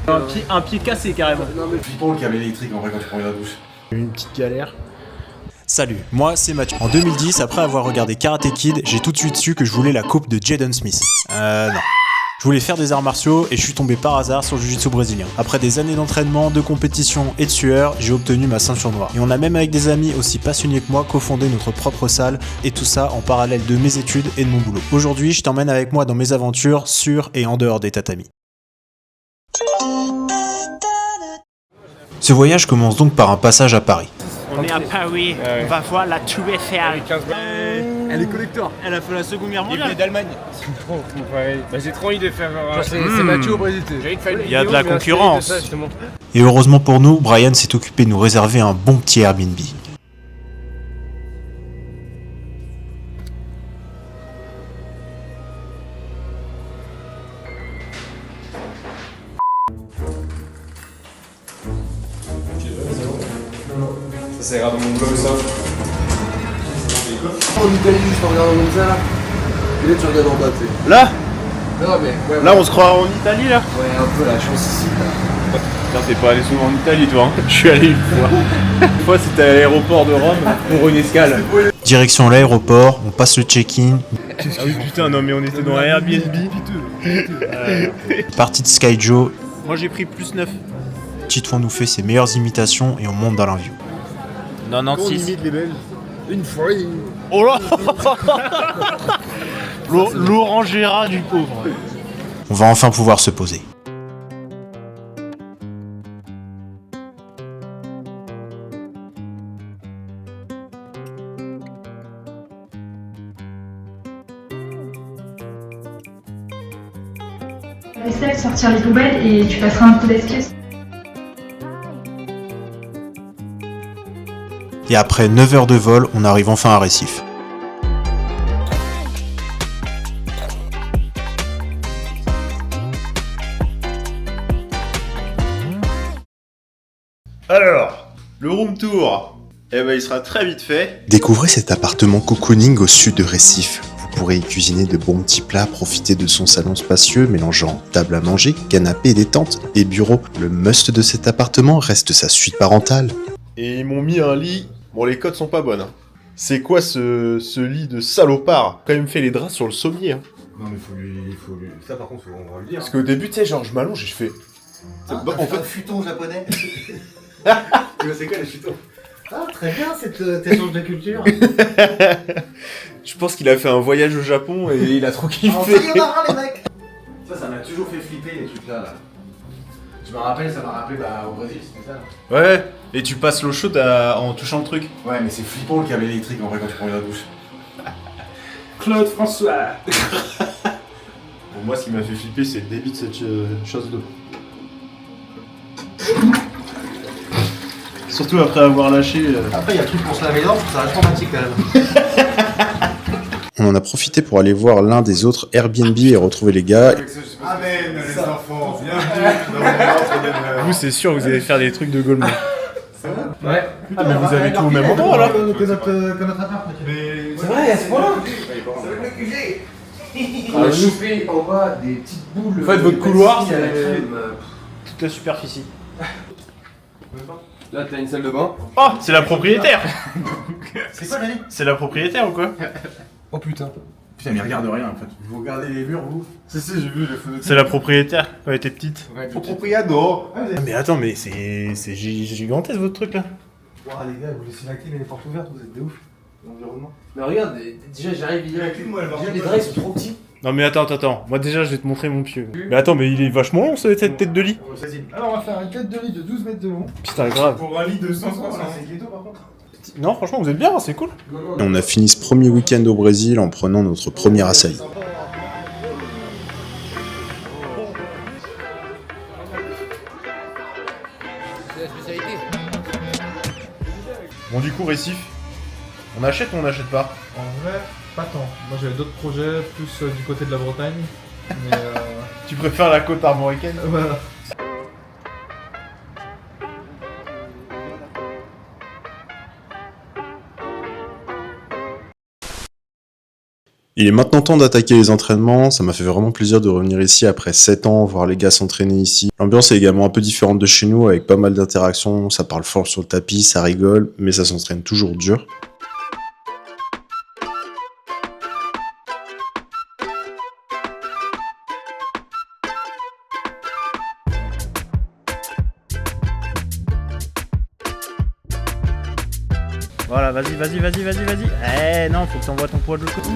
Un pied cassé carrément. Flippant le câble électrique en vrai quand tu prends la douche. Une petite galère. Salut, moi c'est Mathieu. En 2010, après avoir regardé Karate Kid, j'ai tout de suite su que je voulais la coupe de Jaden Smith. Non. Je voulais faire des arts martiaux et je suis tombé par hasard sur le jiu-jitsu brésilien. Après des années d'entraînement, de compétition et de sueur, j'ai obtenu ma ceinture noire. Et on a même avec des amis aussi passionnés que moi cofondé notre propre salle et tout ça en parallèle de mes études et de mon boulot. Aujourd'hui, je t'emmène avec moi dans mes aventures sur et en dehors des tatamis. Ce voyage commence donc par un passage à Paris. On est à Paris, on va voir la Tour Eiffel. Elle est collector. Elle a fait la Seconde Guerre mondiale. d'Allemagne. J'ai trop envie de faire. C'est Mathieu au Brésil. Il y a de la concurrence. Et heureusement pour nous, Brian s'est occupé de nous réserver un bon petit Airbnb. Ça ira dans mon blog ça. En Italie, juste en regardant comme ça là. Et là, tu regardes en bas, tu sais. Là, Non, mais. Ouais, là on se croit en Italie là. Ouais, un peu là, je pense ici. Putain, t'es pas allé souvent en Italie toi hein. Je suis allé une fois. Une fois c'était à l'aéroport de Rome pour une escale. Direction l'aéroport, on passe le check-in, Ah oui putain non mais on était dans un Airbnb. partie de Sky Joe, Moi j'ai pris plus 9. Titouan nous fait ses meilleures imitations et on monte dans l'avion. 96. les Belges. Une free. Oh là Laurent Gérard du pauvre. On va enfin pouvoir se poser. Vaisselle, sortir les poubelles et tu passeras un coup d'esquisse. Et après 9 heures de vol, on arrive enfin à Recife. Alors, le room tour, eh ben il sera très vite fait. Découvrez cet appartement cocooning au sud de Recife. Vous pourrez y cuisiner de bons petits plats, profiter de son salon spacieux mélangeant table à manger, canapé, détente et bureau. Le must de cet appartement reste sa suite parentale. Et ils m'ont mis un lit. Bon, les cotes sont pas bonnes. Hein. C'est quoi ce lit de salopard? Quand même fait les draps sur le sommier. Hein. Non mais faut lui... Ça par contre on va le dire. Parce qu'au début, tu sais, genre je m'allonge et je fais. En fait, futon japonais. Tu vois c'est quoi les futons? Ah très bien cet échange de culture. Je pense qu'il a fait un voyage au Japon et il a trop kiffé. les mecs. Ça m'a toujours fait flipper les trucs là. Je me rappelle, ça m'a rappelé au Brésil, c'était ça. Ouais, et tu passes l'eau chaude en touchant le truc. Ouais mais c'est flippant le câble électrique en vrai quand tu prends la douche. Claude François. Pour moi, ce qui m'a fait flipper, c'est le débit de cette chose d'eau. Surtout après avoir lâché. Après il y a le truc pour se laver les dents, ça reste traumatique quand même. On en a profité pour aller voir l'un des autres Airbnb et retrouver les gars. Amen les enfants, bienvenue dans le Vous c'est sûr vous allez faire des trucs de Goldman. Ouais. Ah, mais vous avez tout au même endroit là. Que notre appart. C'est vrai, à ce point-là. On a chauffé en bas des petites boules. En fait, votre couloir, c'est la c'est- crème. Toute la superficie. Là, t'as une salle de bain. Oh, c'est la propriétaire. C'est quoi l'année? C'est la propriétaire ou quoi? Oh putain. Putain mais regarde rien en fait. Vous regardez les murs vous? Si, j'ai vu les photos. C'est la propriétaire quand elle était petite. Propriado. Ah, mais attends, mais c'est gigantesque votre truc là. Ouah, les gars, vous laissez la clé, les portes ouvertes, vous êtes des ouf. L'environnement. Mais regarde, déjà j'arrive, déjà les draps ils sont trop petits. Non mais attends. Moi déjà je vais te montrer mon pieu. Mais attends, mais il est vachement long cette tête de lit. Alors on va faire une tête de lit de 12 mètres de long. Putain grave. Pour un lit de 160. C'est ghetto par contre. Non franchement vous êtes bien, c'est cool. Et on a fini ce premier week-end au Brésil en prenant notre premier açaï. Bon du coup Récif, on achète ou on n'achète pas? En vrai, pas tant. Moi j'avais d'autres projets, plus du côté de la Bretagne. Mais Tu préfères la côte armoricaine? voilà. Il est maintenant temps d'attaquer les entraînements, ça m'a fait vraiment plaisir de revenir ici après 7 ans, voir les gars s'entraîner ici. L'ambiance est également un peu différente de chez nous, avec pas mal d'interactions, ça parle fort sur le tapis, ça rigole, mais ça s'entraîne toujours dur. Voilà, vas-y. Eh non, faut que t'envoies ton poids de l'autre côté.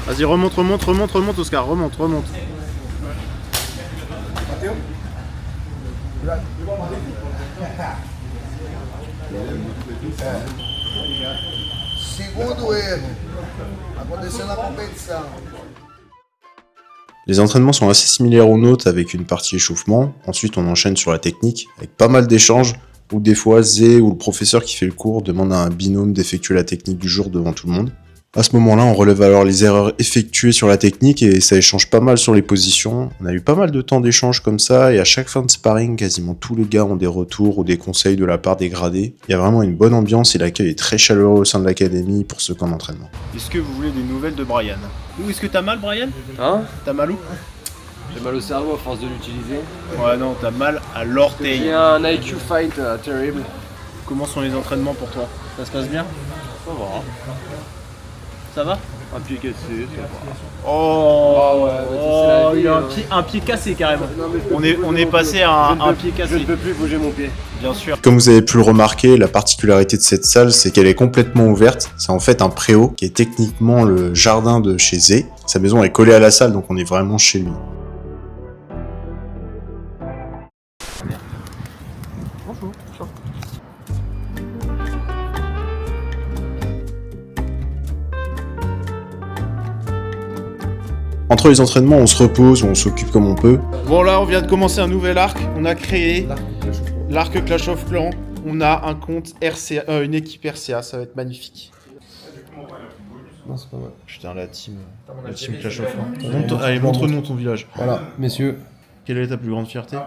Vas-y, remonte, Oscar, remonte. Segundo erro. Aconteceu na competição. Les entraînements sont assez similaires aux nôtres avec une partie échauffement, ensuite on enchaîne sur la technique avec pas mal d'échanges où des fois Zé ou le professeur qui fait le cours demande à un binôme d'effectuer la technique du jour devant tout le monde. À ce moment-là, on relève alors les erreurs effectuées sur la technique et ça échange pas mal sur les positions. On a eu pas mal de temps d'échange comme ça et à chaque fin de sparring, quasiment tous les gars ont des retours ou des conseils de la part des gradés. Il y a vraiment une bonne ambiance et l'accueil est très chaleureux au sein de l'académie pour ce camp d'entraînement. Est-ce que vous voulez des nouvelles de Brian? Ou est-ce que t'as mal, Brian? Hein? T'as mal où? J'ai mal au cerveau à force de l'utiliser. Ouais, non, t'as mal à l'orteil. J'ai un IQ fight terrible. Comment sont les entraînements pour toi? Ça se passe bien? Ça va. Ça va? Un pied cassé, ça va. Oh, ouais, il y a un pied cassé carrément. On est passé à un pied cassé. Je ne peux plus bouger mon pied. Bien sûr. Comme vous avez pu le remarquer, la particularité de cette salle, c'est qu'elle est complètement ouverte. C'est en fait un préau qui est techniquement le jardin de chez Zé. Sa maison est collée à la salle, donc on est vraiment chez lui. Entre les entraînements, on se repose ou on s'occupe comme on peut. Bon, là, on vient de commencer un nouvel arc. On a créé l'arc Clash of Clans. On a un compte RCA, une équipe RCA, ça va être magnifique. Non, c'est pas mal. Putain, la team Clash of Clans. Allez, montre-nous ton village. Voilà, messieurs, Quelle est ta plus grande fierté?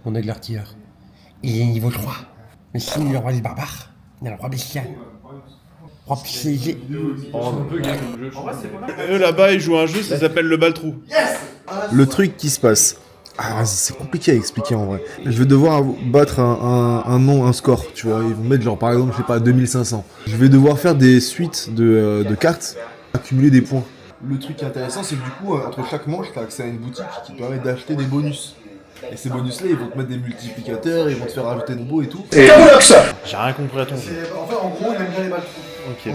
On est de l'artilleur. Il est niveau 3. Mais signe le roi des barbares. Il y a le roi bestial. Roi piégé. Eux là-bas, ils jouent à un jeu, ça s'appelle le Baltrou. Le truc qui se passe. Ah, c'est compliqué à expliquer en vrai. Je vais devoir battre un score, tu vois. Ils vont mettre genre par exemple, je sais pas, 2500. Je vais devoir faire des suites de cartes, accumuler des points. Le truc qui est intéressant, c'est que du coup, entre chaque manche, tu as accès à une boutique qui te permet d'acheter des bonus. Et ces bonus-là, ils vont te mettre des multiplicateurs, ils vont te faire rajouter de beaux et tout. J'ai rien compris à ton jeu. En gros, il aime bien les balles. Ok.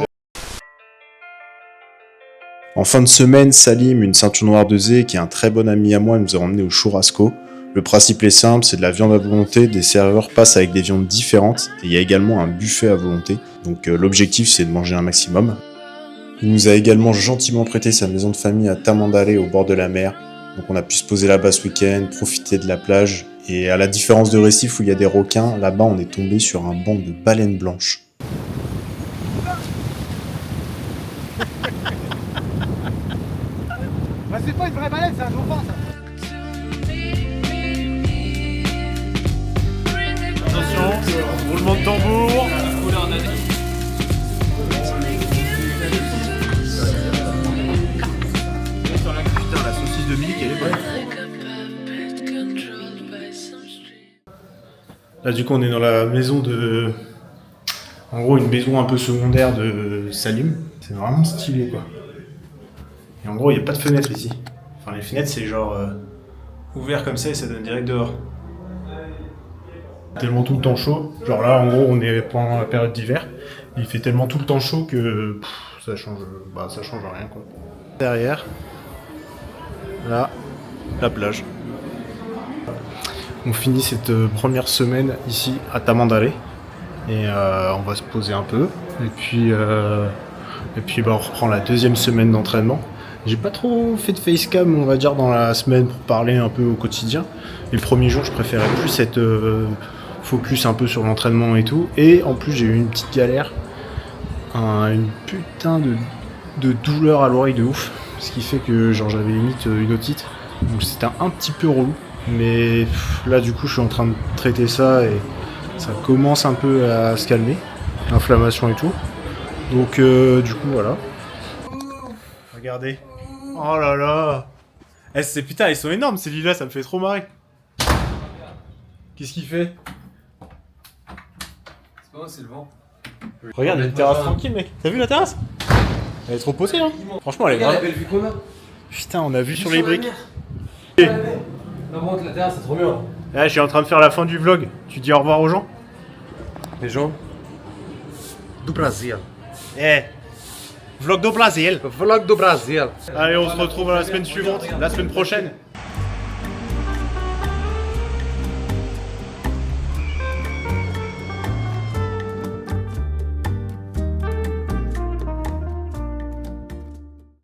En fin de semaine, Salim, une ceinture noire de Zé, qui est un très bon ami à moi, nous a emmené au Churrasco. Le principe est simple, c'est de la viande à volonté, des serveurs passent avec des viandes différentes, et il y a également un buffet à volonté. Donc l'objectif c'est de manger un maximum. Il nous a également gentiment prêté sa maison de famille à Tamandale au bord de la mer. Donc on a pu se poser là-bas ce week-end, profiter de la plage. Et à la différence de Recife où il y a des requins, là-bas on est tombé sur un banc de baleines blanches. Bah, c'est pas une vraie baleine, c'est un dauphin ça. Attention, roulement de tambour. Putain, la saucisse de Milik, elle est bonne. Là, du coup, on est dans la maison de... En gros, une maison un peu secondaire de Salim. C'est vraiment stylé, quoi. Et en gros, il n'y a pas de fenêtre ici. Enfin, les fenêtres, c'est genre... ouvert comme ça et ça donne direct dehors. Tellement tout le temps chaud. Genre là, en gros, on est pendant la période d'hiver. Il fait tellement tout le temps chaud que... ça change rien, quoi. Derrière, là, la plage. On finit cette première semaine ici à Tamandaré. Et on va se poser un peu. Et puis bah, on reprend la deuxième semaine d'entraînement. J'ai pas trop fait de facecam, on va dire, dans la semaine pour parler un peu au quotidien. Les premiers jours, je préférais plus être focus un peu sur l'entraînement et tout. Et en plus, j'ai eu une petite galère. Une putain de douleur à l'oreille de ouf. Ce qui fait que genre j'avais limite une otite. Donc c'était un petit peu relou. Mais là, du coup, je suis en train de traiter ça et ça commence un peu à se calmer. L'inflammation et tout. Donc du coup, voilà. Regardez. Oh là là. Putain, ils sont énormes ces lilas, ça me fait trop marrer. Qu'est-ce qu'il fait? C'est pas moi, c'est le vent. Regarde, il y a une terrasse tranquille, mec. T'as vu la terrasse? Elle est trop posée, hein. Franchement, elle est Regarde la grave. belle vue qu'on a. Putain, on a vu sur les briques. Non, bon, la terrasse, c'est trop bien. Là, je suis en train de faire la fin du vlog. Tu dis au revoir aux gens? Les gens do Brasil. Vlog do Brasil. Vlog do Brasil. Allez, on se retrouve la semaine suivante, la semaine prochaine.